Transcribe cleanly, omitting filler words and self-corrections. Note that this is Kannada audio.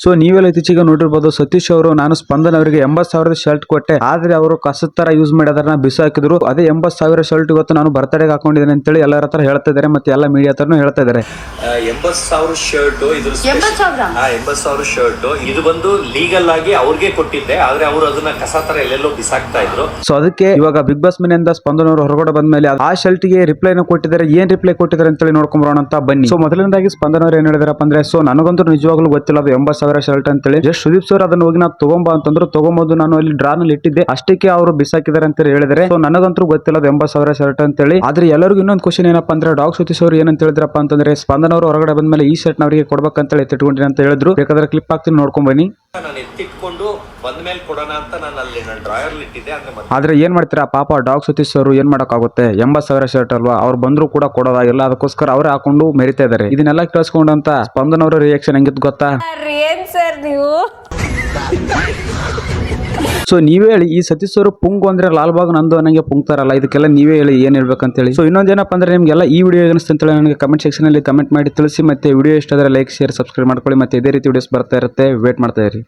ಸೊ ನೀವೆಲ್ಲ ಇತ್ತೀಚೆಗೆ ನೋಡಿರ್ಬೋದು ಸತೀಶ್ ಅವರು ನಾನು ಸ್ಪಂದನ್ ಅವರಿಗೆ 80,000 ಶರ್ಟ್ ಕೊಟ್ಟೆ, ಆದ್ರೆ ಅವರು ಕಸದ ತರ ಯೂಸ್ ಮಾಡಿ ಅದನ್ನ ಬಿಸಾಕಿದ್ರು. ಅದೇ 80,000 ಶರ್ಟ್ ಇವತ್ತು ನಾನು ಬರ್ತಡೆಗೆ ಹಾಕೊಂಡಿದ್ದೇನೆ ಅಂತೇಳಿ ಎಲ್ಲರ ಹತ್ರ ಹೇಳ್ತಾ ಇದಾರೆ, ಮತ್ತೆ ಎಲ್ಲ ಮೀಡಿಯಾ ಹತ್ರನೂ ಹೇಳ್ತಾ ಇದಾರೆ. 80,000 ಶರ್ಟ್ ಇದು 80,000 ಶರ್ಟ್ ಇದು ಬಂದು ಲೀಗಲ್ ಆಗಿ ಅವ್ರಿಗೆ ಕೊಟ್ಟಿದ್ದೆ, ಆದ್ರೆ ಅವರು ಅದನ್ನ ಕಸ ತರ ಎಲ್ಲೆಲ್ಲೋ ಬಿಸಾಕ್ತಾ ಇದ್ರು. ಸೊ ಅದಕ್ಕೆ ಇವಾಗ ಬಿಗ್ ಬಾಸ್ ಮನೆಯಿಂದ ಸ್ಪಂದನ್ ಅವರು ಹೊರಗಡೆ ಬಂದ ಮೇಲೆ ಆ ಶರ್ಟ್ ಗೆ ರಿಪ್ಲೈನ ಕೊಟ್ಟಿದ್ದಾರೆ. ಏನ್ ರಿಪ್ಲೈ ಕೊಟ್ಟಿದ್ದಾರೆ ಅಂತೇಳಿ ನೋಡ್ಕೊಂಬರೋಣ ಅಂತ ಬನ್ನಿ. ಸೊ ಮೊದಲನೇದಾಗಿ ಸ್ಪಂದನ್ ಅವರು ಏನ್ ಹೇಳಿದಾರಪ್ಪ ಅಂದ್ರೆ, ಸೊ ನನಗಂತೂ ನಿಜವಾಗ್ಲೂ ಗೊತ್ತಿಲ್ಲ ಅದು 80,000 ಶರ್ಟ್ ಅಂತೇಳಿ. ಜಸ್ಟ್ ಸುದೀಪ್ ಸರ್ ಅದನ್ನ ಹೋಗಿ ನಾವು ತಗೊಂಬ ಅಂತಂದ್ರು, ತಗೊಂಬೋದು, ನಾನು ಅಲ್ಲಿ ಡ್ರಾ ನಲ್ಲಿ ಇಟ್ಟಿದ್ದೆ, ಅಷ್ಟಕ್ಕೆ ಅವರು ಬಿಸಾಕಿದ್ದಾರೆ ಅಂತ ಹೇಳಿದರೆ. ಸೊ ನನಗಂತೂ ಗೊತ್ತಿಲ್ಲ ಅದು 80,000 ಶರ್ಟ್ ಅಂತೇಳಿ. ಆದ್ರೆ ಎಲ್ಲರಿಗೂ ಇನ್ನೊಂದು ಕ್ವಶನ್ ಏನಪ್ಪಾ ಅಂದ್ರೆ, ಡಾಗ್ ಸತೀಶ್ ಅವರು ಏನಂತ ಹೇಳಿದ್ರಪ್ಪ ಅಂತಂದ್ರೆ, ಸ್ಪಂದನ್ ಅವರು ಹೊರಗಡೆ ಬಂದ್ಮೇಲೆ ಈ ಶರ್ಟ್ ಅವರಿಗೆ ಕೊಡ್ಬೇಕಂತೇಳಿ ಎತ್ತಿಟ್ಕೊಂಡಿನಿ ಅಂತ ಹೇಳಿದ್ರು. ಬೇಕಾದ್ರೆ ಕ್ಲಿಪ್ ಹಾಕ್ತೀನಿ ನೋಡ್ಕೊಂಡ್ ಬನ್ನಿ. ನಾನು ಎತ್ತಿಟ್ಕೊಂಡು ಬಂದ ಮೇಲೆ ಕೊಡೋಣ ಅಂತ ನಾನು ಅಲ್ಲಿ ನನ್ನ ಡ್ರಾಯರ್ ಇಟ್ಟಿದ್ದೆ. ಆದ್ರೆ ಏನ್ ಮಾಡ್ತೀರಾ ಪಾಪ ಡಾಗ್ ಸತೀಶ್ ಅವರು ಏನ್ ಮಾಡಕ್ಕಾಗುತ್ತೆ, 80,000 ಶರ್ಟ್ ಅಲ್ವಾ, ಅವ್ರು ಬಂದ್ರು ಕೂಡ ಕೊಡೋದಾಗಿಲ್ಲ, ಅದಕ್ಕೋಸ್ಕರ ಅವರೇ ಹಾಕೊಂಡು ಮೆರಿತಾ ಇದಾರೆ. ಇದನ್ನೆಲ್ಲ ಕೇಳಿಸ್ಕೊಂಡಂತ ಸ್ಪಂದನ್ ಅವರ ರಿಯಾಕ್ಷನ್ ಹೆಂಗಿತ್ತು ಗೊತ್ತಾ? ಏನ್ ಸರ್ ನೀವು? ಸೊ ನೀವೇ ಹೇಳಿ, ಈ ಸತೀಶ್ ಅವರು ಪುಂಗು ಅಂದ್ರೆ ಲಾಲ್ಬಾಗ್ ನಂದು ನನಗೆ ಪುಂಗ್ತಾರಲ್ಲ, ಇದಕ್ಕೆಲ್ಲ ನೀವೇ ಹೇಳಿ ಏನ್ ಹೇಳ್ಬೇಕಂತ ಹೇಳಿ. ಸೊ ಇನ್ನೊಂದೇನಪ್ಪ ಅಂದ್ರೆ, ನಿಮ್ಗೆಲ್ಲ ಈ ವಿಡಿಯೋ ಅನಿಸ್ತು ಅಂತೇಳಿ ನನಗೆ ಕಮೆಂಟ್ ಸೆಕ್ಷನ್ ಅಲ್ಲಿ ಕಮೆಂಟ್ ಮಾಡಿ ತಿಳಿಸಿ. ಮತ್ತೆ ವಿಡಿಯೋ ಇಷ್ಟ ಆದ್ರೆ ಲೈಕ್, ಶೇರ್, ಸಬ್ಸ್ಕ್ರೈಬ್ ಮಾಡ್ಕೊಳ್ಳಿ. ಮತ್ತೆ ಇದೇ ರೀತಿ ವಿಡಿಯೋಸ್ ಬರ್ತಾ ಇರುತ್ತೆ, ವೇಟ್ ಮಾಡ್ತಾ ಇರಿ.